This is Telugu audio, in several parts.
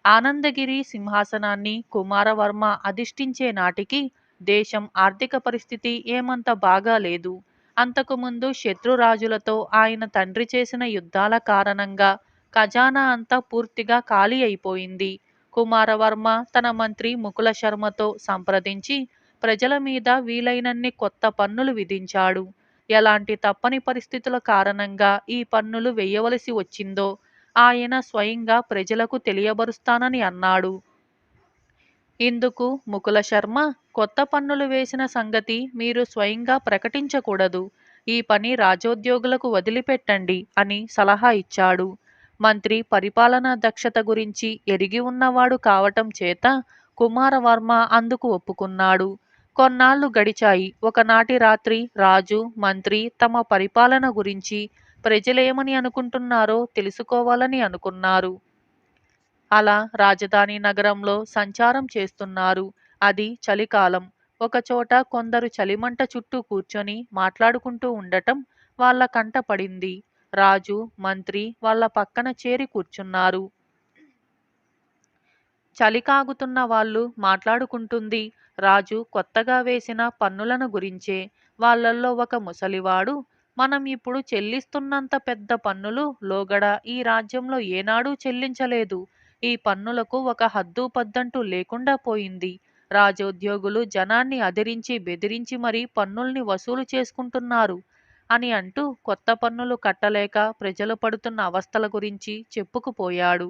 ఆనందగిరి సింహాసనాన్ని కుమారవర్మ అధిష్ఠించే నాటికి దేశం ఆర్థిక పరిస్థితి ఏమంత బాగా లేదు. అంతకుముందు శత్రురాజులతో ఆయన తండ్రి చేసిన యుద్ధాల కారణంగా ఖజానా అంతా పూర్తిగా ఖాళీ అయిపోయింది. కుమారవర్మ తన మంత్రి ముకుల శర్మతో సంప్రదించి ప్రజల మీద వీలైనన్ని కొత్త పన్నులు విధించాడు. ఎలాంటి తప్పని పరిస్థితుల కారణంగా ఈ పన్నులు వేయవలసి వచ్చిందో ఆయన స్వయంగా ప్రజలకు తెలియబరుస్తానని అన్నాడు. ఇందుకు ముకుల శర్మ, కొత్త పన్నులు వేసిన సంగతి మీరు స్వయంగా ప్రకటించకూడదు, ఈ పని రాజోద్యోగులకు వదిలిపెట్టండి అని సలహా ఇచ్చాడు. మంత్రి పరిపాలనా దక్షత గురించి ఎరిగి ఉన్నవాడు కావటం చేత కుమారవర్మ అందుకు ఒప్పుకున్నాడు. కొన్నాళ్లు గడిచాయి. ఒకనాటి రాత్రి రాజు, మంత్రి తమ పరిపాలన గురించి ప్రజలేమని అనుకుంటున్నారో తెలుసుకోవాలని అనుకున్నారు. అలా రాజధాని నగరంలో సంచారం చేస్తున్నారు. అది చలికాలం. ఒకచోట కొందరు చలిమంట చుట్టూ కూర్చొని మాట్లాడుకుంటూ ఉండటం వాళ్ళ కంట పడింది. రాజు, మంత్రి వాళ్ళ పక్కన చేరి కూర్చున్నారు. చలి కాగుతున్న వాళ్ళు మాట్లాడుకుంటుంది రాజు కొత్తగా వేసిన పన్నులను గురించే. వాళ్ళల్లో ఒక ముసలివాడు, మనం ఇప్పుడు చెల్లిస్తున్నంత పెద్ద పన్నులు లోగడ ఈ రాజ్యంలో ఏనాడూ చెల్లించలేదు. ఈ పన్నులకు ఒక హద్దు పద్దంటూ లేకుండా పోయింది. రాజోద్యోగులు జనాన్ని అదిరించి బెదిరించి మరీ పన్నుల్ని వసూలు చేసుకుంటున్నారు అని అంటూ కొత్త పన్నులు కట్టలేక ప్రజలు పడుతున్న అవస్థల గురించి చెప్పుకుపోయాడు.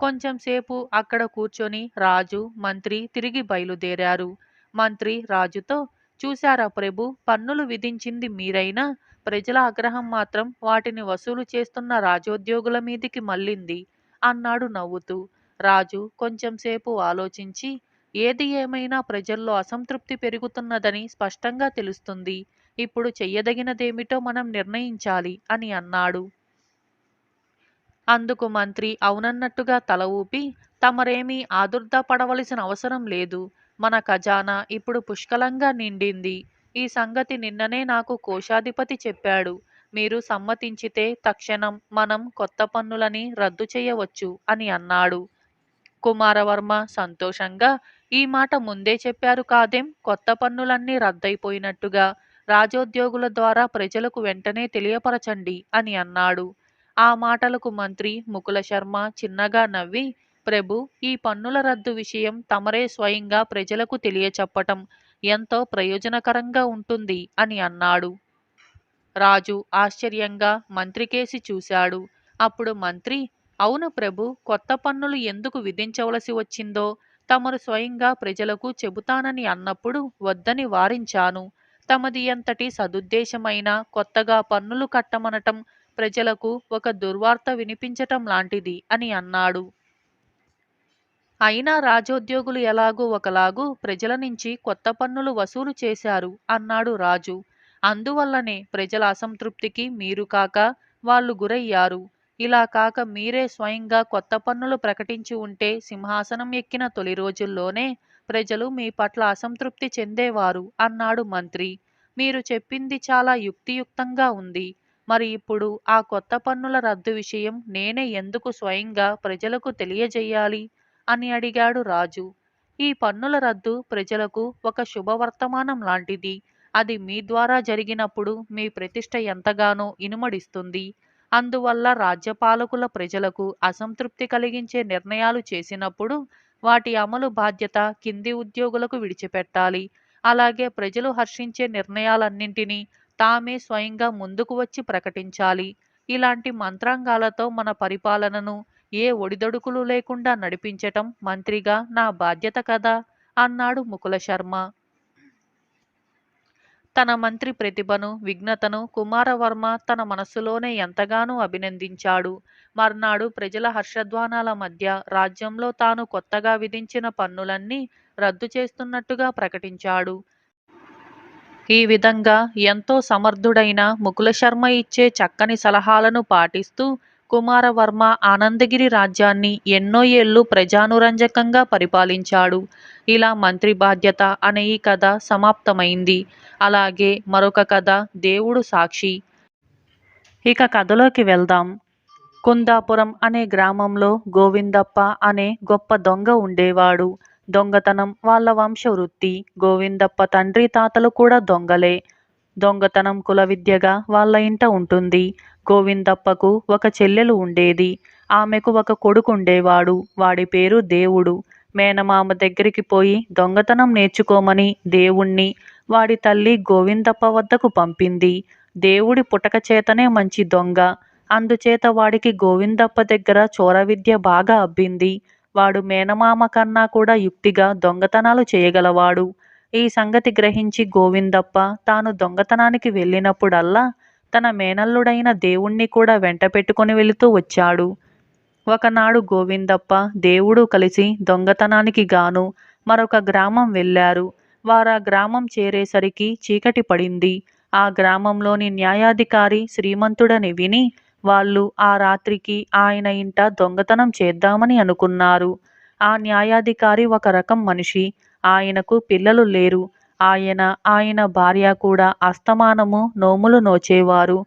కొంచెం సేపు అక్కడ కూర్చొని రాజు, మంత్రి తిరిగి బయలుదేరారు. మంత్రి రాజుతో, చూశారా ప్రభు, పన్నులు విధించింది మీరైనా ప్రజల ఆగ్రహం మాత్రం వాటిని వసూలు చేస్తున్న రాజోద్యోగుల మీదికి మళ్ళింది అన్నాడు నవ్వుతూ. రాజు కొంచెం సేపు ఆలోచించి, ఏది ఏమైనా ప్రజల్లో అసంతృప్తి పెరుగుతున్నదని స్పష్టంగా తెలుస్తుంది. ఇప్పుడు చెయ్యదగినదేమిటో మనం నిర్ణయించాలి అని అన్నాడు. అందుకు మంత్రి అవునన్నట్టుగా తల ఊపి, తమరేమీ ఆదుర్దా పడవలసిన అవసరం లేదు. మన ఖజానా ఇప్పుడు పుష్కలంగా నిండింది. ఈ సంగతి నిన్ననే నాకు కోశాధిపతి చెప్పాడు. మీరు సమ్మతించితే తక్షణం మనం కొత్త పన్నులని రద్దు చేయవచ్చు అని అన్నాడు. కుమారవర్మ సంతోషంగా, ఈ మాట ముందే చెప్పారు కాదేం, కొత్త పన్నులన్నీ రద్దయిపోయినట్టుగా రాజోద్యోగుల ద్వారా ప్రజలకు వెంటనే తెలియపరచండి అని అన్నాడు. ఆ మాటలకు మంత్రి ముకుల శర్మ చిన్నగా నవ్వి, ప్రభు, ఈ పన్నుల రద్దు విషయం తమరే స్వయంగా ప్రజలకు తెలియచెప్పటం ఎంతో ప్రయోజనకరంగా ఉంటుంది అని అన్నాడు. రాజు ఆశ్చర్యంగా మంత్రికేసి చూశాడు. అప్పుడు మంత్రి, అవును ప్రభు, కొత్త పన్నులు ఎందుకు విధించవలసి వచ్చిందో తమరు స్వయంగా ప్రజలకు చెబుతానని అన్నప్పుడు వద్దని వారించాను. తమది ఎంతటి సదుద్దేశమైనా కొత్తగా పన్నులు కట్టమనటం ప్రజలకు ఒక దుర్వార్త వినిపించటం లాంటిది అని అన్నాడు. అయినా రాజోద్యోగులు ఎలాగూ ఒకలాగు ప్రజల నుంచి కొత్త పన్నులు వసూలు చేశారు అన్నాడు రాజు. అందువల్లనే ప్రజల అసంతృప్తికి మీరు కాక వాళ్ళు గురయ్యారు. ఇలా కాక మీరే స్వయంగా కొత్త పన్నులు ప్రకటించి ఉంటే సింహాసనం ఎక్కిన తొలి రోజుల్లోనే ప్రజలు మీ పట్ల అసంతృప్తి చెందేవారు అన్నాడు మంత్రి. మీరు చెప్పింది చాలా యుక్తియుక్తంగా ఉంది. మరి ఇప్పుడు ఆ కొత్త పన్నుల రద్దు విషయం నేనే ఎందుకు స్వయంగా ప్రజలకు తెలియజేయాలి అని అడిగాడు రాజు. ఈ పన్నుల రద్దు ప్రజలకు ఒక శుభవర్తమానం లాంటిది. అది మీ ద్వారా జరిగినప్పుడు మీ ప్రతిష్ట ఎంతగానో ఇనుమడిస్తుంది. అందువల్ల రాజ్యపాలకుల ప్రజలకు అసంతృప్తి కలిగించే నిర్ణయాలు చేసినప్పుడు వాటి అమలు బాధ్యత కింది ఉద్యోగులకు విడిచిపెట్టాలి. అలాగే ప్రజలు హర్షించే నిర్ణయాలన్నింటినీ తామే స్వయంగా ముందుకు వచ్చి ప్రకటించాలి. ఇలాంటి మంత్రాంగాలతో మన పరిపాలనను ఏ ఒడిదొడుకులు లేకుండా నడిపించటం మంత్రిగా నా బాధ్యత కదా అన్నాడు ముకుల శర్మ. తన మంత్రి ప్రతిభను, విఘ్నతను కుమారవర్మ తన మనస్సులోనే ఎంతగానో అభినందించాడు. మర్నాడు ప్రజల హర్షధ్వానాల మధ్య రాజ్యంలో తాను కొత్తగా విధించిన పన్నులన్నీ రద్దు చేస్తున్నట్టుగా ప్రకటించాడు. ఈ విధంగా ఎంతో సమర్థుడైన ముకుల శర్మ ఇచ్చే చక్కని సలహాలను పాటిస్తూ కుమారవర్మ ఆనందగిరి రాజ్యాన్ని ఎన్నో ఏళ్లు ప్రజానురంజకంగా పరిపాలించాడు. ఇలా మంత్రి బాధ్యత అనే ఈ కథ సమాప్తమైంది. అలాగే మరొక కథ, దేవుడు సాక్షి. ఇక కథలోకి వెళ్దాం. కుందాపురం అనే గ్రామంలో గోవిందప్ప అనే గొప్ప దొంగ ఉండేవాడు. దొంగతనం వాళ్ళ వంశవృత్తి. గోవిందప్ప తండ్రి తాతలు కూడా దొంగలే. దొంగతనం కుల విద్యగా వాళ్ళ ఇంట ఉంటుంది. గోవిందప్పకు ఒక చెల్లెలు ఉండేది. ఆమెకు ఒక కొడుకు ఉండేవాడు. వాడి పేరు దేవుడు. మేనమామ దగ్గరికి పోయి దొంగతనం నేర్చుకోమని దేవుణ్ణి వాడి తల్లి గోవిందప్ప వద్దకు పంపింది. దేవుడి పుటక చేతనే మంచి దొంగ. అందుచేత వాడికి గోవిందప్ప దగ్గర చోర విద్య బాగా అబ్బింది. వాడు మేనమామ కన్నా కూడా యుక్తిగా దొంగతనాలు చేయగలవాడు. ఈ సంగతి గ్రహించి గోవిందప్ప తాను దొంగతనానికి వెళ్ళినప్పుడల్లా తన మేనల్లుడైన దేవుణ్ణి కూడా వెంట పెట్టుకుని వెళుతూ వచ్చాడు. ఒకనాడు గోవిందప్ప దేవుడు కలిసి దొంగతనానికి గాను మరొక గ్రామం వెళ్ళారు. వారా గ్రామం చేరేసరికి చీకటి పడింది. ఆ గ్రామంలోని న్యాయాధికారి శ్రీమంతుడని విని వాళ్ళు ఆ రాత్రికి ఆయన ఇంట దొంగతనం చేద్దామని అనుకున్నారు. ఆ న్యాయాధికారి ఒక రకం మనిషి. ఆయనకు పిల్లలు లేరు. ఆయన భార్య కూడా అస్తమానము నోములు నోచేవారు.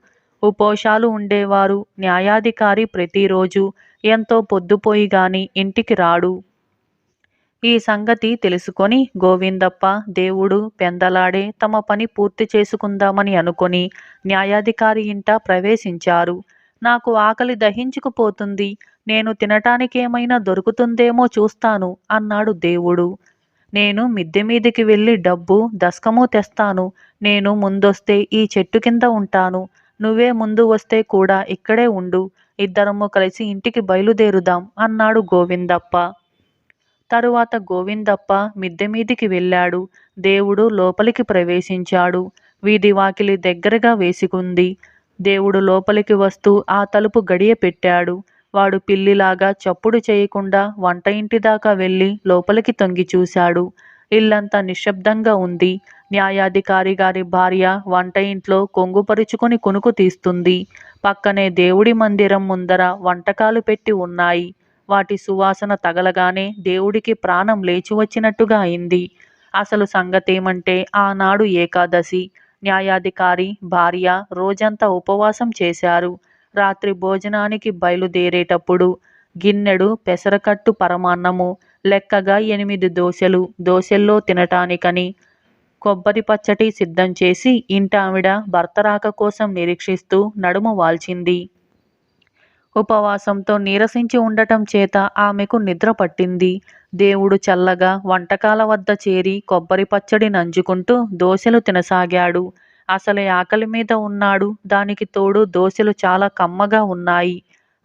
ఉపోషాలు ఉండేవారు. న్యాయాధికారి ప్రతిరోజు ఎంతో పొద్దుపోయి గాని ఇంటికి రాడు. ఈ సంగతి తెలుసుకొని గోవిందప్ప దేవుడు పెందలాడే తమ పని పూర్తి చేసుకుందామని అనుకొని న్యాయాధికారి ఇంట ప్రవేశించారు. నాకు ఆకలి దహించుకుపోతుంది. నేను తినటానికేమైనా దొరుకుతుందేమో చూస్తాను అన్నాడు దేవుడు. నేను మిద్దె మీదికి వెళ్ళి డబ్బు దస్కము తెస్తాను. నేను ముందొస్తే ఈ చెట్టు కింద ఉంటాను. నువ్వే ముందు వస్తే కూడా ఇక్కడే ఉండు. ఇద్దరము కలిసి ఇంటికి బయలుదేరుదాం అన్నాడు గోవిందప్ప. తరువాత గోవిందప్ప మిద్దె మీదికి వెళ్ళాడు. దేవుడు లోపలికి ప్రవేశించాడు. వీధి వాకిలి దగ్గరగా వేసుకుంది. దేవుడు లోపలికి వస్తూ ఆ తలుపు గడియ పెట్టాడు. వాడు పిల్లిలాగా చప్పుడు చేయకుండా వంట ఇంటి దాకా వెళ్ళి లోపలికి తొంగి చూశాడు. ఇల్లంతా నిశ్శబ్దంగా ఉంది. న్యాయాధికారి గారి భార్య వంట ఇంట్లో కొంగుపరుచుకొని కునుకు తీస్తుంది. పక్కనే దేవుడి మందిరం ముందర వంటకాలు పెట్టి ఉన్నాయి. వాటి సువాసన తగలగానే దేవుడికి ప్రాణం లేచి వచ్చినట్టుగా అయింది. అసలు సంగతేమంటే ఆనాడు ఏకాదశి. న్యాయాధికారి భార్య రోజంతా ఉపవాసం చేశారు. రాత్రి భోజనానికి బయలుదేరేటప్పుడు గిన్నెడు పెసరకట్టు పరమాన్నము, లెక్కగా 8 దోశలు, దోశల్లో తినటానికని కొబ్బరి పచ్చడి సిద్ధం చేసి ఇంటావిడ భర్త రాక కోసం నిరీక్షిస్తూ నడుము వాల్చింది. ఉపవాసంతో నీరసించి ఉండటం చేత ఆమెకు నిద్ర పట్టింది. దేవుడు చల్లగా వంటకాల వద్ద చేరి కొబ్బరి పచ్చడి నంజుకుంటూ దోశలు తినసాగాడు. అసలే ఆకలి మీద ఉన్నాడు. దానికి తోడు దోశలు చాలా కమ్మగా ఉన్నాయి.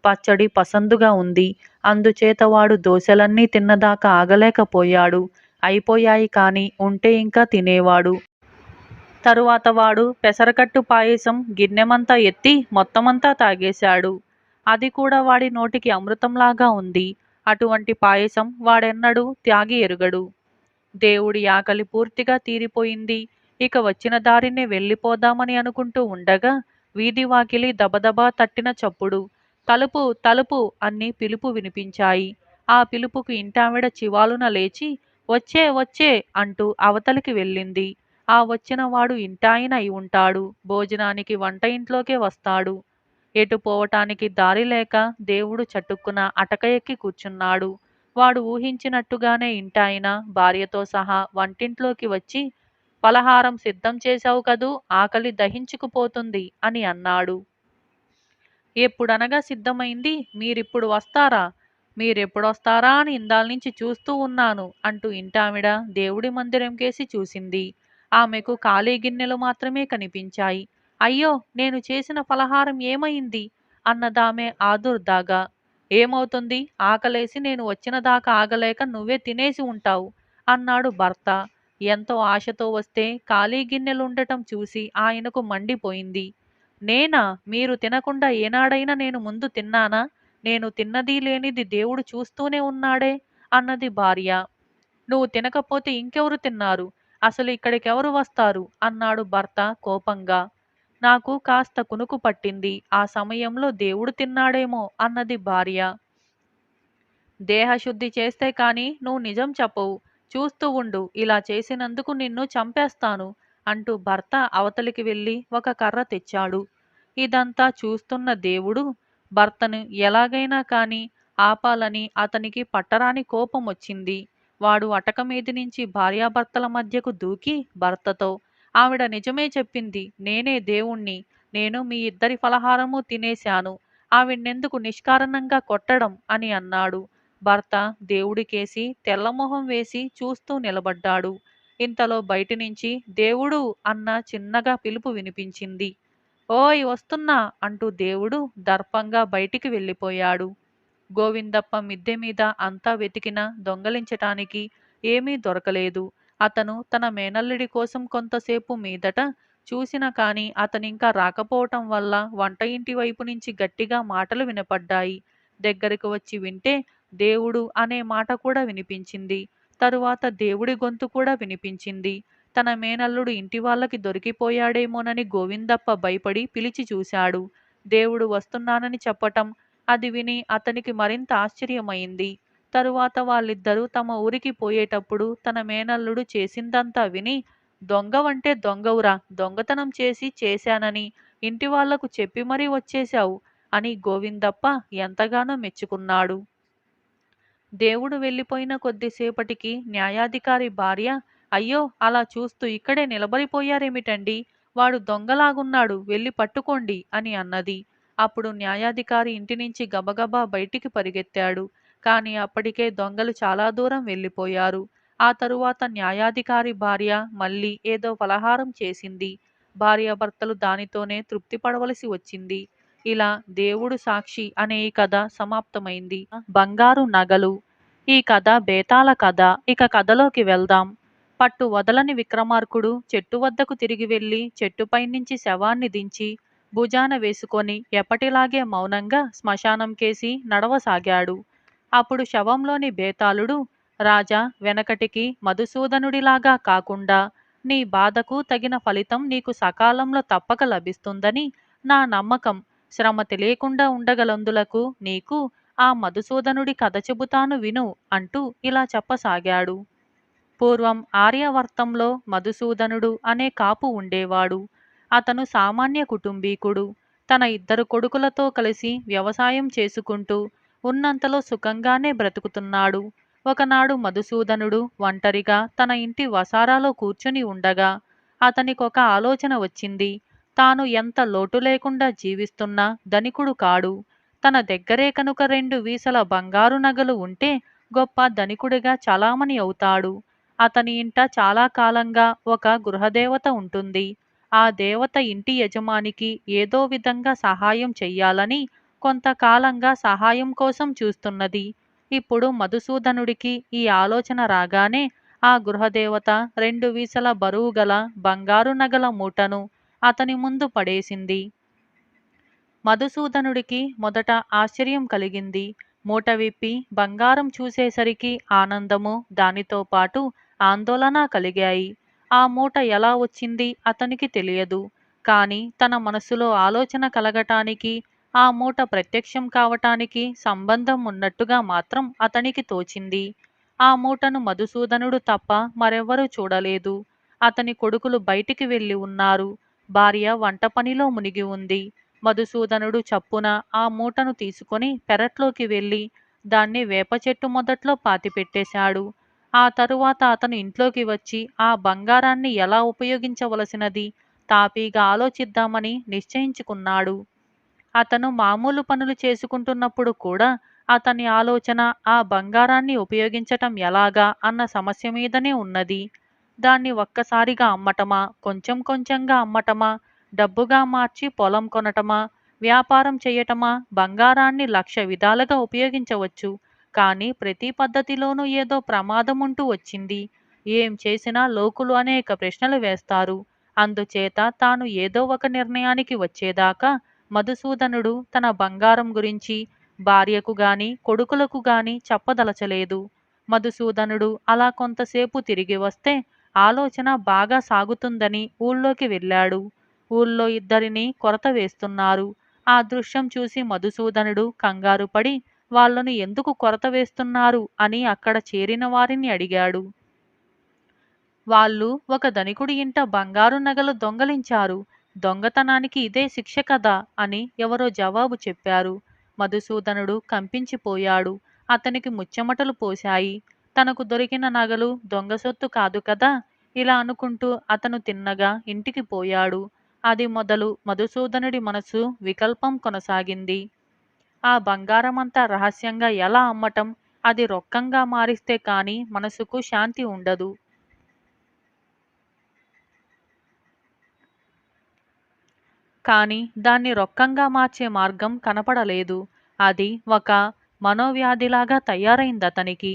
పచ్చడి పసందుగా ఉంది. అందుచేత వాడు దోశలన్నీ తిన్నదాకా ఆగలేకపోయాడు. అయిపోయాయి కాని ఉంటే ఇంకా తినేవాడు. తరువాత వాడు పెసరకట్టు పాయసం గిన్నెమంతా ఎత్తి మొత్తమంతా తాగేశాడు. అది కూడా వాడి నోటికి అమృతంలాగా ఉంది. అటువంటి పాయసం వాడెన్నడూ త్యాగి ఎరుగడు. దేవుడి ఆకలి పూర్తిగా తీరిపోయింది. ఇక వచ్చిన దారినే వెళ్ళిపోదామని అనుకుంటూ ఉండగా వీధి వాకిలి దబదబా తట్టిన చప్పుడు, తలుపు తలుపు అన్ని పిలుపు వినిపించాయి. ఆ పిలుపుకు ఇంటావిడ చివాలున లేచి వచ్చే వచ్చే అంటూ అవతలికి వెళ్ళింది. ఆ వచ్చిన వాడు ఇంటాయన అయి ఉంటాడు. భోజనానికి వంట ఇంట్లోకే వస్తాడు. ఎటు పోవటానికి దారి లేక దేవుడు చటుక్కున అటక ఎక్కి కూర్చున్నాడు. వాడు ఊహించినట్టుగానే ఇంటాయన భార్యతో సహా వంటింట్లోకి వచ్చి పలహారం సిద్ధం చేశావు కదూ, ఆకలి దహించుకుపోతుంది అని అన్నాడు. ఎప్పుడనగా సిద్ధమైంది, మీరిప్పుడు వస్తారా? మీరెప్పుడొస్తారా అని ఇందాల్నించి చూస్తూ ఉన్నాను అంటూ ఇంటావిడ దేవుడి మందిరం కేసి చూసింది. ఆమెకు ఖాళీ గిన్నెలు మాత్రమే కనిపించాయి. అయ్యో, నేను చేసిన పలహారం ఏమైంది అన్నదామె ఆదుర్దాగా. ఏమవుతుంది, ఆకలేసి నేను వచ్చిన దాకా ఆగలేక నువ్వే తినేసి ఉంటావు అన్నాడు భర్త. ఎంతో ఆశతో వస్తే ఖాళీ గిన్నెలుండటం చూసి ఆయనకు మండిపోయింది. నేనా? మీరు తినకుండా ఏనాడైనా నేను ముందు తిన్నానా? నేను తిన్నది లేనిది దేవుడు చూస్తూనే ఉన్నాడే అన్నది భార్య. నువ్వు తినకపోతే ఇంకెవరు తిన్నారు? అసలు ఇక్కడికెవరు వస్తారు అన్నాడు భర్త కోపంగా. నాకు కాస్త కునుకు పట్టింది. ఆ సమయంలో దేవుడు తిన్నాడేమో అన్నది భార్య. దేహశుద్ధి చేస్తే కాని నువ్వు నిజం చెప్పవు. చూస్తూ ఉండు, ఇలా చేసినందుకు నిన్ను చంపేస్తాను అంటూ భర్త అవతలికి వెళ్ళి ఒక కర్ర తెచ్చాడు. ఇదంతా చూస్తున్న దేవుడు భర్తను ఎలాగైనా కాని ఆపాలని అతనికి పట్టరాని కోపం వచ్చింది. వాడు అటక మీది నుంచి భార్యాభర్తల మధ్యకు దూకి భర్తతో, ఆవిడ నిజమే చెప్పింది, నేనే దేవుణ్ణి, నేను మీ ఇద్దరి ఫలహారము తినేశాను, ఆవిడ్నెందుకు నిష్కారణంగా కొట్టడం అని అన్నాడు. భర్త దేవుడికేసి తెల్లమొహం వేసి చూస్తూ నిలబడ్డాడు. ఇంతలో బయటి నుంచి దేవుడు అన్న చిన్నగా పిలుపు వినిపించింది. ఓయ్ వస్తున్నా అంటూ దేవుడు దర్పంగా బయటికి వెళ్ళిపోయాడు. గోవిందప్ప మిద్దె మీద అంతా వెతికినా దొంగలించటానికి ఏమీ దొరకలేదు. అతను తన మేనల్లుడి కోసం కొంతసేపు మీదట చూసిన కాని అతనింకా రాకపోవటం వల్ల వంట ఇంటి వైపు నుంచి గట్టిగా మాటలు వినపడ్డాయి. దగ్గరకు వచ్చి వింటే దేవుడు అనే మాట కూడా వినిపించింది. తరువాత దేవుడి గొంతు కూడా వినిపించింది. తన మేనల్లుడు ఇంటి వాళ్ళకి దొరికిపోయాడేమోనని గోవిందప్ప భయపడి పిలిచి చూశాడు. దేవుడు వస్తున్నానని చెప్పటం అది విని అతనికి మరింత ఆశ్చర్యమైంది. తరువాత వాళ్ళిద్దరూ తమ ఊరికి పోయేటప్పుడు తన మేనల్లుడు చేసిందంతా విని, దొంగవంటే దొంగవురా, దొంగతనం చేశానని ఇంటి వాళ్లకు చెప్పి మరీ వచ్చేశావు అని గోవిందప్ప ఎంతగానో మెచ్చుకున్నాడు. దేవుడు వెళ్ళిపోయిన కొద్దిసేపటికి న్యాయాధికారి భార్య, అయ్యో అలా చూస్తూ ఇక్కడే నిలబడిపోయారేమిటండి, వాడు దొంగలాగున్నాడు, వెళ్ళి పట్టుకోండి అని అన్నది. అప్పుడు న్యాయాధికారి ఇంటి నుంచి గబగబా బయటికి పరిగెత్తాడు. కాని అప్పటికే దొంగలు చాలా దూరం వెళ్ళిపోయారు. ఆ తరువాత న్యాయాధికారి భార్య మళ్ళీ ఏదో పలహారం చేసింది. భార్యాభర్తలు దానితోనే తృప్తి పడవలసి వచ్చింది. ఇలా దేవుడు సాక్షి అనే ఈ కథ సమాప్తమైంది. బంగారు నగలు. ఈ కథ బేతాళ కథ. ఇక కథలోకి వెళ్దాం. పట్టు వదలని విక్రమార్కుడు చెట్టు వద్దకు తిరిగి వెళ్లి చెట్టుపై నుంచి శవాన్ని దించి భుజాన వేసుకొని ఎప్పటిలాగే మౌనంగా శ్మశానం కేసి నడవసాగాడు. అప్పుడు శవంలోని బేతాళుడు, రాజా, వెనకటికి మధుసూదనుడిలాగా కాకుండా నీ బాధకు తగిన ఫలితం నీకు సకాలంలో తప్పక లభిస్తుందని నా నమ్మకం. శ్రమ తెలియకుండా ఉండగలందులకు నీకు ఆ మధుసూదనుడి కథ చెబుతాను విను అంటూ ఇలా చెప్పసాగాడు. పూర్వం ఆర్యావర్తంలో మధుసూదనుడు అనే కాపు ఉండేవాడు. అతను సామాన్య కుటుంబీకుడు. తన ఇద్దరు కొడుకులతో కలిసి వ్యవసాయం చేసుకుంటూ ఉన్నంతలో సుఖంగానే బ్రతుకుతున్నాడు. ఒకనాడు మధుసూదనుడు ఒంటరిగా తన ఇంటి వసారాలో కూర్చుని ఉండగా అతనికొక ఆలోచన వచ్చింది. తాను ఎంత లోటు లేకుండా జీవిస్తున్నా ధనికుడు కాడు. తన దగ్గరే కనుక 2 వీసల బంగారు నగలు ఉంటే గొప్ప ధనికుడిగా చలామణి అవుతాడు. అతని ఇంట చాలా కాలంగా ఒక గృహదేవత ఉంటుంది. ఆ దేవత ఇంటి యజమానికి ఏదో విధంగా సహాయం చెయ్యాలని కొంతకాలంగా సహాయం కోసం చూస్తున్నది. ఇప్పుడు మధుసూదనుడికి ఈ ఆలోచన రాగానే ఆ గృహదేవత 2 వీసల బరువుగల బంగారు నగల మూటను అతని ముందు పడేసింది. మధుసూదనుడికి మొదట ఆశ్చర్యం కలిగింది. మూట విప్పి బంగారం చూసేసరికి ఆనందము, దానితో పాటు ఆందోళన కలిగాయి. ఆ మూట ఎలా వచ్చింది అతనికి తెలియదు. కాని తన మనసులో ఆలోచన కలగటానికి, ఆ మూట ప్రత్యక్షం కావటానికి సంబంధం ఉన్నట్టుగా మాత్రం అతనికి తోచింది. ఆ మూటను మధుసూదనుడు తప్ప మరెవ్వరూ చూడలేదు. అతని కొడుకులు బయటికి వెళ్ళి ఉన్నారు. భార్య వంట పనిలో మునిగి ఉంది. మధుసూదనుడు చప్పున ఆ మూటను తీసుకొని పెరట్లోకి వెళ్ళి దాన్ని వేప చెట్టు మొదట్లో పాతిపెట్టేశాడు. ఆ తరువాత అతను ఇంట్లోకి వచ్చి ఆ బంగారాన్ని ఎలా ఉపయోగించవలసినది తాపీగా ఆలోచిద్దామని నిశ్చయించుకున్నాడు. అతను మామూలు పనులు చేసుకుంటున్నప్పుడు కూడా అతని ఆలోచన ఆ బంగారాన్ని ఉపయోగించటం ఎలాగా అన్న సమస్య మీదనే ఉన్నది. దాన్ని ఒక్కసారిగా అమ్మటమా, కొంచెం కొంచెంగా అమ్మటమా, డబ్బుగా మార్చి పొలం కొనటమా, వ్యాపారం చేయటమా? బంగారాన్ని 1,00,000 విధాలుగా ఉపయోగించవచ్చు. కానీ ప్రతి పద్ధతిలోనూ ఏదో ప్రమాదముంటూ వచ్చింది. ఏం చేసినా లోకులు అనేక ప్రశ్నలు వేస్తారు. అందుచేత తాను ఏదో ఒక నిర్ణయానికి వచ్చేదాకా మధుసూదనుడు తన బంగారం గురించి భార్యకు గాని కొడుకులకు గాని చెప్పదలచలేదు. మధుసూదనుడు అలా కొంతసేపు తిరిగి వస్తే ఆలోచన బాగా సాగుతుందని ఊళ్ళోకి వెళ్ళాడు. ఊళ్ళో ఇద్దరిని కొరత వేస్తున్నారు. ఆ దృశ్యం చూసి మధుసూదనుడు కంగారుపడి వాళ్ళను ఎందుకు కొరత వేస్తున్నారు అని అక్కడ చేరిన వారిని అడిగాడు. వాళ్ళు ఒక ధనికుడి ఇంట బంగారు నగలు దొంగలించారు. దొంగతనానికి ఇదే శిక్ష కదా అని ఎవరో జవాబు చెప్పారు. మధుసూదనుడు కంపించిపోయాడు. అతనికి ముచ్చెమటలు పోశాయి. తనకు దొరికిన నగలు దొంగ సొత్తు కాదు కదా! ఇలా అనుకుంటూ అతను తిన్నగా ఇంటికి పోయాడు. అది మొదలు మధుసూదనుడి మనసు వికల్పం కొనసాగింది. ఆ బంగారమంతా రహస్యంగా ఎలా అమ్మటం? అది రొక్కంగా మారిస్తే కాని మనసుకు శాంతి ఉండదు. కానీ దాన్ని రొక్కంగా మార్చే మార్గం కనపడలేదు. అది ఒక మనోవ్యాధిలాగా తయారైందతనికి.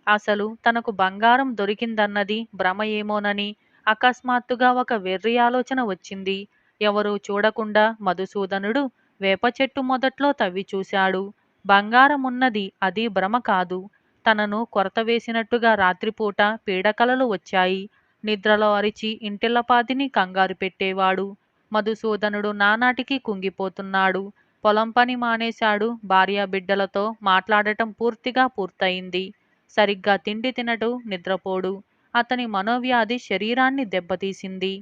అసలు తనకు బంగారం దొరికిందన్నది భ్రమ ఏమోనని అకస్మాత్తుగా ఒక వెర్రి ఆలోచన వచ్చింది. ఎవరూ చూడకుండా మధుసూదనుడు వేప చెట్టు మొదట్లో తవ్వి చూశాడు. బంగారం ఉన్నది, అది భ్రమ కాదు. తనను కొరత వేసినట్టుగా రాత్రిపూట పీడకలలు వచ్చాయి. నిద్రలో అరిచి ఇంటిల్లపాదిని కంగారు పెట్టేవాడు. మధుసూదనుడు నానాటికి కుంగిపోతున్నాడు. పొలం పని మానేశాడు. భార్యాబిడ్డలతో మాట్లాడటం పూర్తిగా పూర్తయింది. సరిగ్గా తిండి తినడు, నిద్రపోడు. అతని మనోవ్యాధి శరీరాన్ని దెబ్బతీసింది.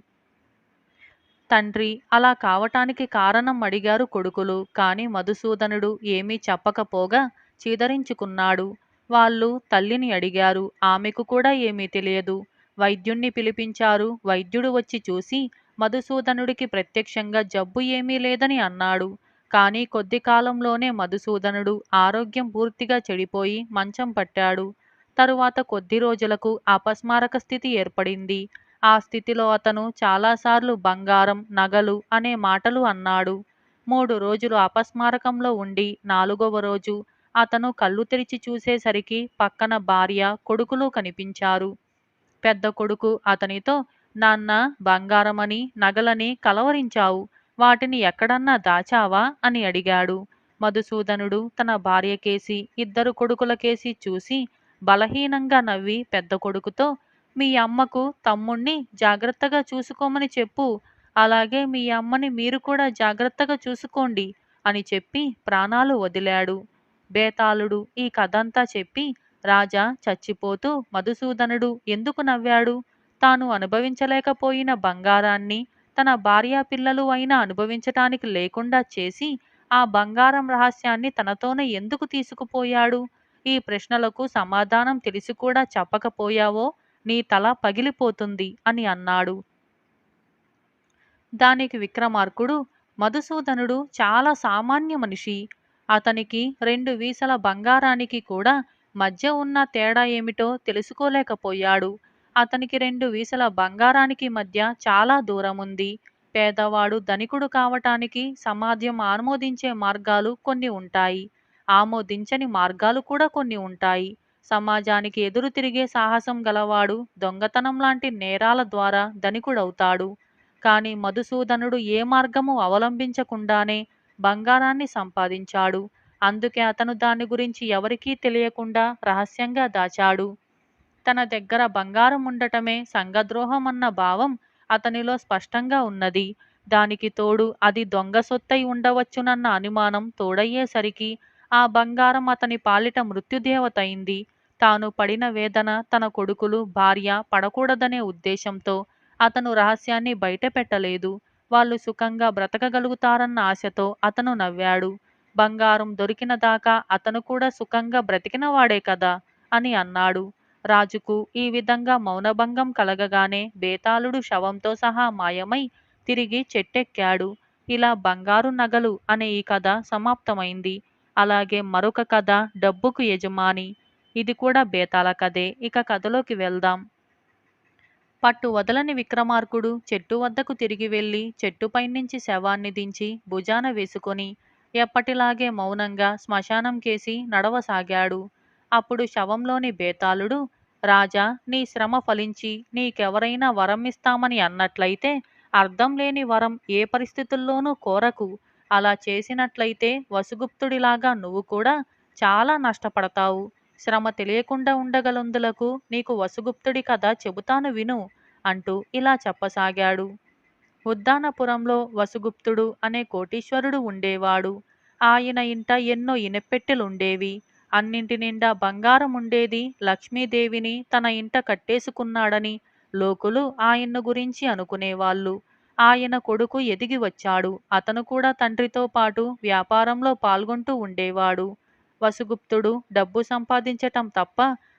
తండ్రి అలా కావటానికి కారణం అడిగారు కొడుకులు. కాని మధుసూదనుడు ఏమీ చెప్పకపోగా చీదరించుకున్నాడు. వాళ్ళు తల్లిని అడిగారు. ఆమెకు కూడా ఏమీ తెలియదు. వైద్యుణ్ణి పిలిపించారు. వైద్యుడు వచ్చి చూసి మధుసూదనుడికి ప్రత్యక్షంగా జబ్బు ఏమీ లేదని అన్నాడు. కానీ కొద్ది కాలంలోనే మధుసూదనుడు ఆరోగ్యం పూర్తిగా చెడిపోయి మంచం పట్టాడు. తరువాత కొద్ది రోజులకు అపస్మారక స్థితి ఏర్పడింది. ఆ స్థితిలో అతను చాలాసార్లు బంగారం, నగలు అనే మాటలు అన్నాడు. 3 రోజులు అపస్మారకంలో ఉండి 4వ రోజు అతను కళ్ళు తెరిచి చూసేసరికి పక్కన భార్య, కొడుకులు కనిపించారు. పెద్ద కొడుకు అతనితో, నాన్నా, బంగారమని నగలని కలవరించావు. వాటిని ఎక్కడన్నా దాచావా అని అడిగాడు. మధుసూదనుడు తన భార్యకేసి, ఇద్దరు కొడుకులకేసి చూసి బలహీనంగా నవ్వి పెద్ద కొడుకుతో, మీ అమ్మకు తమ్ముణ్ణి జాగ్రత్తగా చూసుకోమని చెప్పు. అలాగే మీ అమ్మని మీరు కూడా జాగ్రత్తగా చూసుకోండి అని చెప్పి ప్రాణాలు వదిలాడు. బేతాళుడు ఈ కథంతా చెప్పి, రాజా చచ్చిపోతూ మధుసూదనుడు ఎందుకు నవ్వాడు? తాను అనుభవించలేకపోయిన బంగారాన్ని తన భార్యా పిల్లలు అయినా అనుభవించటానికి లేకుండా చేసి ఆ బంగారం రహస్యాన్ని తనతోనే ఎందుకు తీసుకుపోయాడు? ఈ ప్రశ్నలకు సమాధానం తెలిసి కూడా చెప్పకపోయావో నీ తల పగిలిపోతుంది అని అన్నాడు. దానికి విక్రమార్కుడు, మధుసూదనుడు చాలా సామాన్య మనిషి. అతనికి 2 వీసల బంగారానికి కూడా మధ్య ఉన్న తేడా ఏమిటో తెలుసుకోలేకపోయాడు. అతనికి 2 వీసల బంగారానికి మధ్య చాలా దూరముంది. పేదవాడు ధనికుడు కావటానికి సమాజం ఆమోదించే మార్గాలు కొన్ని ఉంటాయి. ఆమోదించని మార్గాలు కూడా కొన్ని ఉంటాయి. సమాజానికి ఎదురు తిరిగే సాహసం గలవాడు దొంగతనం లాంటి నేరాల ద్వారా ధనికుడవుతాడు. కాని మధుసూదనుడు ఏ మార్గము అవలంబించకుండానే బంగారాన్ని సంపాదించాడు. అందుకే అతను దాని గురించి ఎవరికీ తెలియకుండా రహస్యంగా దాచాడు. తన దగ్గర బంగారం ఉండటమే సంఘద్రోహం అన్న భావం అతనిలో స్పష్టంగా ఉన్నది. దానికి తోడు అది దొంగ సొత్తై ఉండవచ్చునన్న అనుమానం తోడయ్యేసరికి ఆ బంగారం అతని పాలిట మృత్యుదేవతయింది. తాను పడిన వేదన తన కొడుకులు, భార్య పడకూడదనే ఉద్దేశంతో అతను రహస్యాన్ని బయటపెట్టలేదు. వాళ్ళు సుఖంగా బ్రతకగలుగుతారన్న ఆశతో అతను నవ్వాడు. బంగారం దొరికిన దాకా అతను కూడా సుఖంగా బ్రతికినవాడే కదా అని అన్నాడు. రాజుకు ఈ విధంగా మౌనభంగం కలగగానే బేతాళుడు శవంతో సహా మాయమై తిరిగి చెట్టెక్కాడు. ఇలా బంగారు నగలు అనే ఈ కథ సమాప్తమైంది. అలాగే మరొక కథ డబ్బుకు యజమాని. ఇది కూడా బేతాళ కథే. ఇక కథలోకి వెళ్దాం. పట్టు వదలని విక్రమార్కుడు చెట్టు వద్దకు తిరిగి వెళ్ళి చెట్టుపైనుంచి శవాన్ని దించి భుజాన వేసుకొని ఎప్పటిలాగే మౌనంగా శ్మశానం కేసి నడవసాగాడు. అప్పుడు శవంలోని బేతాళుడు, రాజా, నీ శ్రమ ఫలించి నీకెవరైనా వరం ఇస్తామని అన్నట్లయితే అర్థం లేని వరం ఏ పరిస్థితుల్లోనూ కోరకు. అలా చేసినట్లయితే వసుగుప్తుడిలాగా నువ్వు కూడా చాలా నష్టపడతావు. శ్రమ తెలియకుండా ఉండగలందులకు నీకు వసుగుప్తుడి కథ చెబుతాను విను అంటూ ఇలా చెప్పసాగాడు. ఉద్దానపురంలో వసుగుప్తుడు అనే కోటీశ్వరుడు ఉండేవాడు. ఆయన ఇంట ఎన్నో ఇనప్పెట్టెలుండేవి. అన్నింటి నిండా బంగారం ఉండేది. లక్ష్మీదేవిని తన ఇంట కట్టేసుకున్నాడని లోకులు ఆయన్ను గురించి అనుకునేవాళ్ళు. ఆయన కొడుకు ఎదిగి వచ్చాడు. అతను కూడా తండ్రితో పాటు వ్యాపారంలో పాల్గొంటూ ఉండేవాడు. వసుగుప్తుడు డబ్బు సంపాదించటం తప్ప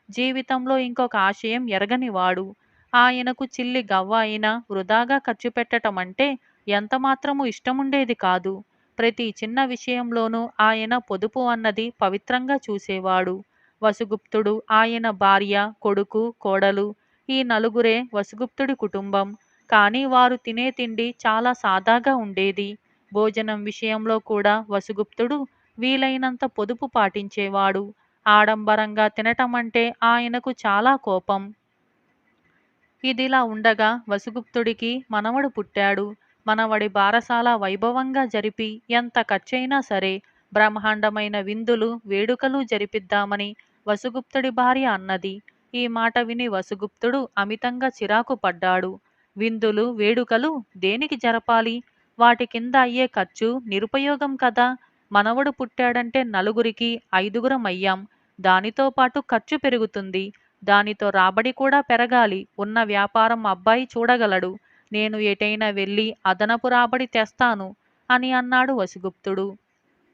జీవితంలో ఇంకొక ఆశయం ఎరగనివాడు. ఆయనకు చిల్లి గవ్వ అయినా వృధాగా ఖర్చు పెట్టటమంటే ఎంతమాత్రమూ ఇష్టముండేది కాదు. ప్రతి చిన్న విషయంలోనూ ఆయన పొదుపు అన్నది పవిత్రంగా చూసేవాడు. వసుగుప్తుడు, ఆయన భార్య, కొడుకు, కోడలు ఈ నలుగురే వసుగుప్తుడి కుటుంబం. కానీ వారు తినే తిండి చాలా సాదాగా ఉండేది. భోజనం విషయంలో కూడా వసుగుప్తుడు వీలైనంత పొదుపు పాటించేవాడు. ఆడంబరంగా తినటమంటే ఆయనకు చాలా కోపం. ఇదిలా ఉండగా వసుగుప్తుడికి మనవడు పుట్టాడు. మనవడి బారసాల వైభవంగా జరిపి ఎంత ఖర్చయినా సరే బ్రహ్మాండమైన విందులు, వేడుకలు జరిపిద్దామని వసుగుప్తుడి భార్య అన్నది. ఈ మాట విని వసుగుప్తుడు అమితంగా చిరాకు పడ్డాడు. విందులు, వేడుకలు దేనికి జరపాలి? వాటి కింద అయ్యే ఖర్చు నిరుపయోగం కదా! మనవడు పుట్టాడంటే నలుగురికి ఐదుగురం అయ్యాం. దానితో పాటు ఖర్చు పెరుగుతుంది. దానితో రాబడి కూడా పెరగాలి. ఉన్న వ్యాపారం అబ్బాయి చూడగలడు. నేను ఎటైనా వెళ్ళి అదనపు రాబడి తెస్తాను అని అన్నాడు వసుగుప్తుడు.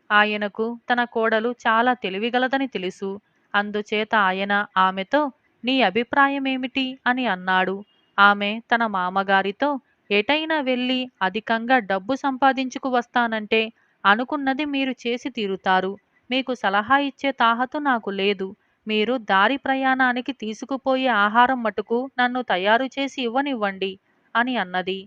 ఆయనకు తన కోడలు చాలా తెలివిగలదని తెలుసు. అందుచేత ఆయన ఆమెతో నీ అభిప్రాయమేమిటి అని అన్నాడు. ఆమె తన మామగారితో ఎటైనా వెళ్ళి అధికంగా డబ్బు సంపాదించుకు వస్తానంటే అనుకున్నది మీరు చేసి తీరుతారు. మీకు సలహా ఇచ్చే తాహతు నాకు లేదు. మీరు దారి ప్రయాణానికి తీసుకుపోయే ఆహారం మటుకు నన్ను తయారు చేసి ఇవ్వనివ్వండి అని అన్నది.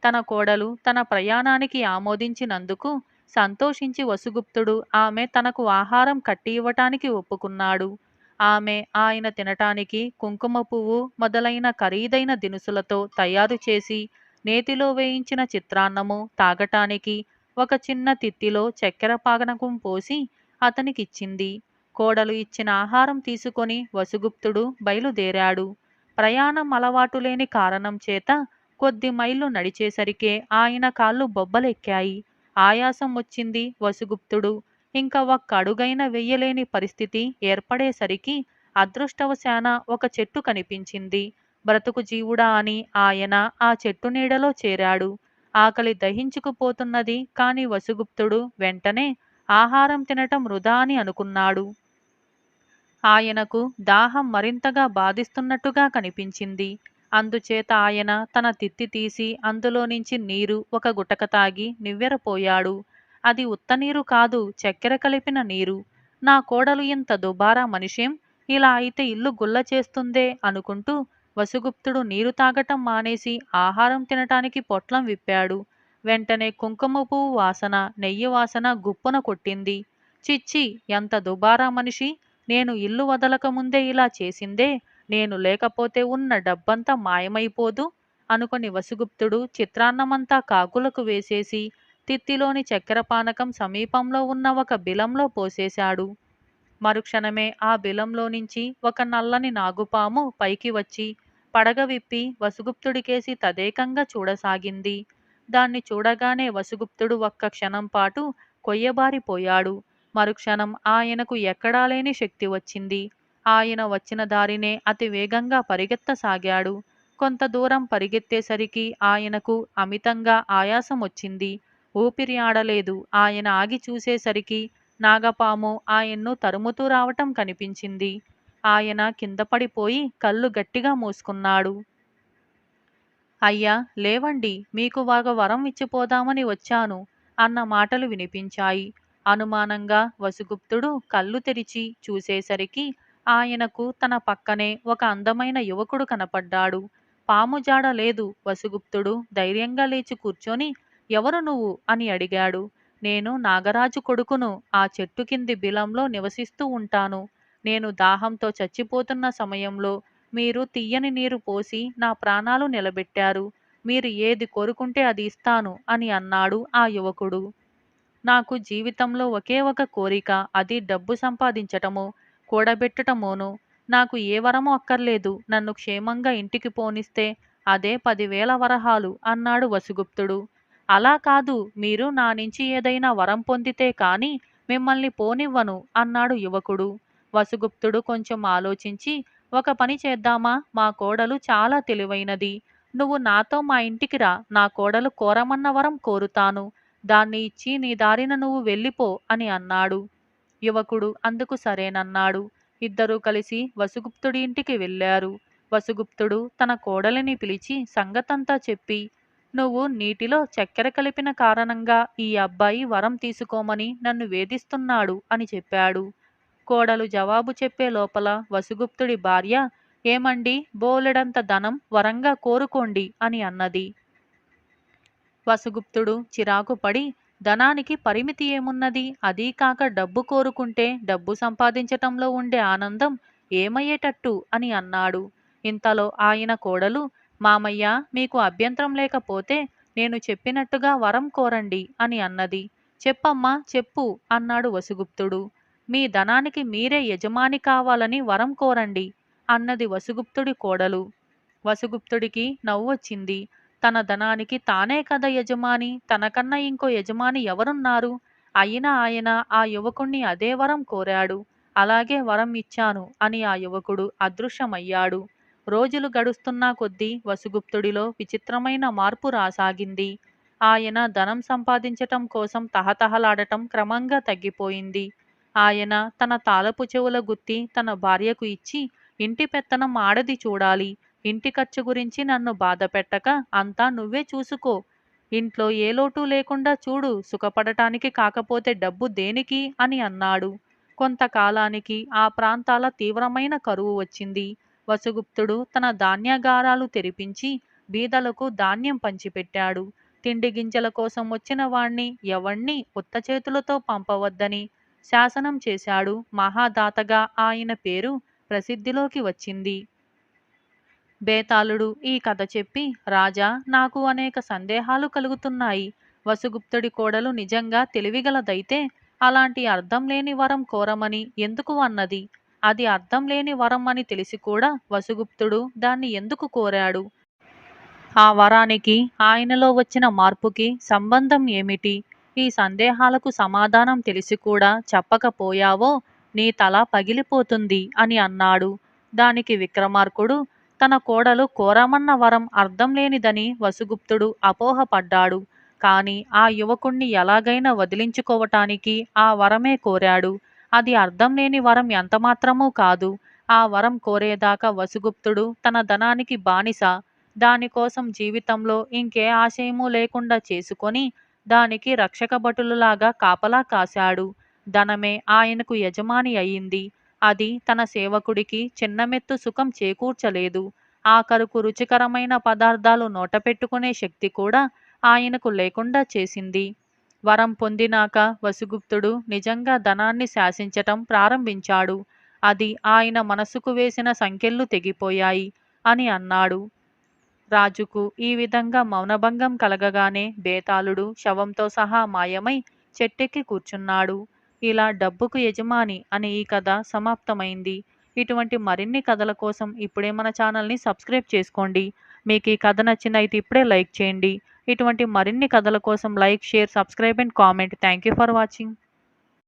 తన కోడలు తన ప్రయాణానికి ఆమోదించినందుకు సంతోషించి వసుగుప్తుడు ఆమె తనకు ఆహారం కట్టి ఇవ్వటానికి ఒప్పుకున్నాడు. ఆమె ఆయన తినటానికి కుంకుమ పువ్వు మొదలైన ఖరీదైన దినుసులతో తయారు చేసి నేతిలో వేయించిన చిత్రాన్నము తాగటానికి ఒక చిన్న తిత్తిలో చక్కెర పానకం పోసి అతనికిచ్చింది. కోడలు ఇచ్చిన ఆహారం తీసుకొని వసుగుప్తుడు బయలుదేరాడు. ప్రయాణం అలవాటు లేని కారణం చేత కొద్ది మైళ్ళు నడిచేసరికే ఆయన కాళ్ళు బొబ్బలెక్కాయి. ఆయాసం వచ్చింది. వసుగుప్తుడు ఇంక ఒక్క అడుగైనా వెయ్యలేని పరిస్థితి ఏర్పడేసరికి అదృష్టవశాన ఒక చెట్టు కనిపించింది. బ్రతుకు జీవుడా అని ఆయన ఆ చెట్టు నీడలో చేరాడు. ఆకలి దహించుకుపోతున్నది. కాని వసుగుప్తుడు వెంటనే ఆహారం తినటం వృధా అని అనుకున్నాడు. ఆయనకు దాహం మరింతగా బాధిస్తున్నట్టుగా కనిపించింది. అందుచేత ఆయన తన తిత్తి తీసి అందులోనించి నీరు ఒక గుటక తాగి నివ్వెరపోయాడు. అది ఉత్తనీరు కాదు, చక్కెర కలిపిన నీరు. నా కోడలు ఇంత దుబారా మనిషేం, ఇలా అయితే ఇల్లు గుల్ల చేస్తుందే అనుకుంటూ వసుగుప్తుడు నీరు తాగటం మానేసి ఆహారం తినటానికి పొట్లం విప్పాడు. వెంటనే కుంకుమ పువ్వు వాసన, నెయ్యి వాసన గుప్పున కొట్టింది. చిచ్చి, ఎంత దుబారా మనిషి! నేను ఇల్లు వదలకముందే ఇలా చేసిందే, నేను లేకపోతే ఉన్న డబ్బంతా మాయమైపోదు అనుకొని వసుగుప్తుడు చిత్రాన్నమంతా కాకులకు వేసేసి తిత్తిలోని చక్కెర పానకం సమీపంలో ఉన్న ఒక బిలంలో పోసేశాడు. మరుక్షణమే ఆ బిలంలో నుంచి ఒక నల్లని నాగుపాము పైకి వచ్చి పడగ విప్పి వసుగుప్తుడికేసి తదేకంగా చూడసాగింది. దాన్ని చూడగానే వసుగుప్తుడు ఒక్క క్షణం పాటు కొయ్యబారిపోయాడు. మరుక్షణం ఆయనకు ఎక్కడా లేని శక్తి వచ్చింది. ఆయన వచ్చిన దారినే అతి వేగంగా పరిగెత్తసాగాడు. కొంత దూరం పరిగెత్తేసరికి ఆయనకు అమితంగా ఆయాసం వచ్చింది. ఊపిరి ఆడలేదు. ఆయన ఆగి చూసేసరికి నాగపాము ఆయన్ను తరుముతూ రావటం కనిపించింది. ఆయన కింద పడిపోయి కళ్ళు గట్టిగా మూసుకున్నాడు. అయ్యా, లేవండి, మీకు ఒక వరం ఇచ్చిపోదామని వచ్చాను అన్న మాటలు వినిపించాయి. అనుమానంగా వసుగుప్తుడు కళ్ళు తెరిచి చూసేసరికి ఆయనకు తన పక్కనే ఒక అందమైన యువకుడు కనపడ్డాడు. పాము జాడ లేదు. వసుగుప్తుడు ధైర్యంగా లేచి కూర్చొని ఎవరు నువ్వు అని అడిగాడు. నేను నాగరాజు కొడుకును. ఆ చెట్టు కింది బిలంలో నివసిస్తూ ఉంటాను. నేను దాహంతో చచ్చిపోతున్న సమయంలో మీరు తియ్యని నీరు పోసి నా ప్రాణాలు నిలబెట్టారు. మీరు ఏది కోరుకుంటే అది ఇస్తాను అని అన్నాడు ఆ యువకుడు. నాకు జీవితంలో ఒకే ఒక కోరిక, అది డబ్బు సంపాదించటము, కూడబెట్టటమోను. నాకు ఏ వరమూ అక్కర్లేదు. నన్ను క్షేమంగా ఇంటికి పోనిస్తే అదే 10,000 వరహాలు అన్నాడు వసుగుప్తుడు. అలా కాదు, మీరు నా నుంచి ఏదైనా వరం పొందితే కాని మిమ్మల్ని పోనివ్వను అన్నాడు యువకుడు. వసుగుప్తుడు కొంచెం ఆలోచించి ఒక పని చేద్దామా, మా కోడలు చాలా తెలివైనది. నువ్వు నాతో మా ఇంటికి రా, నా కోడలు కోరమన్న వరం కోరుతాను. దాన్ని ఇచ్చి నీ దారిన నువ్వు వెళ్ళిపో అని అన్నాడు. యువకుడు అందుకు సరేనన్నాడు. ఇద్దరూ కలిసి వసుగుప్తుడి ఇంటికి వెళ్ళారు. వసుగుప్తుడు తన కోడలిని పిలిచి సంగతంతా చెప్పి, నువ్వు నీటిలో చక్కెర కలిపిన కారణంగా ఈ అబ్బాయి వరం తీసుకోమని నన్ను వేధిస్తున్నాడు అని చెప్పాడు. కోడలు జవాబు చెప్పే లోపల వసుగుప్తుడి భార్య, ఏమండి, బోలెడంత ధనం వరంగా కోరుకోండి అని అన్నది. వసుగుప్తుడు చిరాకు పడి, ధనానికి పరిమితి ఏమున్నది, అదీ కాక డబ్బు కోరుకుంటే డబ్బు సంపాదించటంలో ఉండే ఆనందం ఏమయ్యేటట్టు అని అన్నాడు. ఇంతలో ఆయన కోడలు, మామయ్య, మీకు అభ్యంతరం లేకపోతే నేను చెప్పినట్టుగా వరం కోరండి అని అన్నది. చెప్పమ్మా చెప్పు అన్నాడు వసుగుప్తుడు. మీ ధనానికి మీరే యజమాని కావాలని వరం కోరండి అన్నది వసుగుప్తుడి కోడలు. వసుగుప్తుడికి నవ్వొచ్చింది. తన ధనానికి తానే కదా యజమాని, తనకన్నా ఇంకో యజమాని ఎవరున్నారు? అయినా ఆయన ఆ యువకుణ్ణి అదే వరం కోరాడు. అలాగే వరం ఇచ్చాను అని ఆ యువకుడు అదృశ్యమయ్యాడు. రోజులు గడుస్తున్నా కొద్దీ వసుగుప్తుడిలో విచిత్రమైన మార్పు రాసాగింది. ఆయన ధనం సంపాదించటం కోసం తహతహలాడటం క్రమంగా తగ్గిపోయింది. ఆయన తన తాళపు చెవుల గుత్తి తన భార్యకు ఇచ్చి, ఇంటి పెత్తనం ఆడది చూడాలి, ఇంటి ఖర్చు గురించి నన్ను బాధపెట్టక అంతా నువ్వే చూసుకో, ఇంట్లో ఏ లోటు లేకుండా చూడు, సుఖపడటానికి కాకపోతే డబ్బు దేనికి అని అన్నాడు. కొంతకాలానికి ఆ ప్రాంతాల తీవ్రమైన కరువు వచ్చింది. వసుగుప్తుడు తన ధాన్యాగారాలు తెరిపించి బీదలకు ధాన్యం పంచిపెట్టాడు. తిండి గింజల కోసం వచ్చిన వాణ్ణి ఎవణ్ణి ఉత్త చేతులతో పంపవద్దని శాసనం చేశాడు. మహాదాతగా ఆయన పేరు ప్రసిద్ధిలోకి వచ్చింది. బేతాళుడు ఈ కథ చెప్పి, రాజా, నాకు అనేక సందేహాలు కలుగుతున్నాయి. వసుగుప్తుడి కోడలు నిజంగా తెలివిగలదైతే అలాంటి అర్థం లేని వరం కోరమని ఎందుకు అన్నది? అది అర్థం లేని వరం అని తెలిసి కూడా వసుగుప్తుడు దాన్ని ఎందుకు కోరాడు? ఆ వరానికి ఆయనలో వచ్చిన మార్పుకి సంబంధం ఏమిటి? ఈ సందేహాలకు సమాధానం తెలిసి కూడా చెప్పకపోయావో నీ తల పగిలిపోతుంది అని అన్నాడు. దానికి విక్రమార్కుడు, తన కోడలు కోరమన్న వరం అర్థం లేనిదని వసుగుప్తుడు అపోహపడ్డాడు. కాని ఆ యువకుణ్ణి ఎలాగైనా వదిలించుకోవటానికి ఆ వరమే కోరాడు. అది అర్థం లేని వరం ఎంతమాత్రమూ కాదు. ఆ వరం కోరేదాకా వసుగుప్తుడు తన ధనానికి బానిస. దానికోసం జీవితంలో ఇంకే ఆశయమూ లేకుండా చేసుకొని దానికి రక్షక భటులలాగా కాపలా కాశాడు. ధనమే ఆయనకు యజమాని అయింది. అది తన సేవకుడికి చిన్నమెత్తు సుఖం చేకూర్చలేదు. ఆఖరుకు రుచికరమైన పదార్థాలు నోటపెట్టుకునే శక్తి కూడా ఆయనకు లేకుండా చేసింది. వరం పొందినాక వసుగుప్తుడు నిజంగా ధనాన్ని శాసించటం ప్రారంభించాడు. అది ఆయన మనసుకు వేసిన సంకెళ్ళు తెగిపోయాయి అని అన్నాడు. రాజుకు ఈ విధంగా మౌనభంగం కలగగానే బేతాళుడు శవంతో సహా మాయమై చెట్టెక్కి కూర్చున్నాడు. ఇలా డబ్బుకు యజమాని అనే ఈ కథ సమాప్తమైంది. ఇటువంటి మరిన్ని కథల కోసం ఇప్పుడే మన ఛానల్ని సబ్స్క్రైబ్ చేసుకోండి. మీకు ఈ కథ నచ్చినైతే ఇప్పుడే లైక్ చేయండి. ఇటువంటి మరిన్ని కథల కోసం like, share, subscribe and comment. Thank you for watching.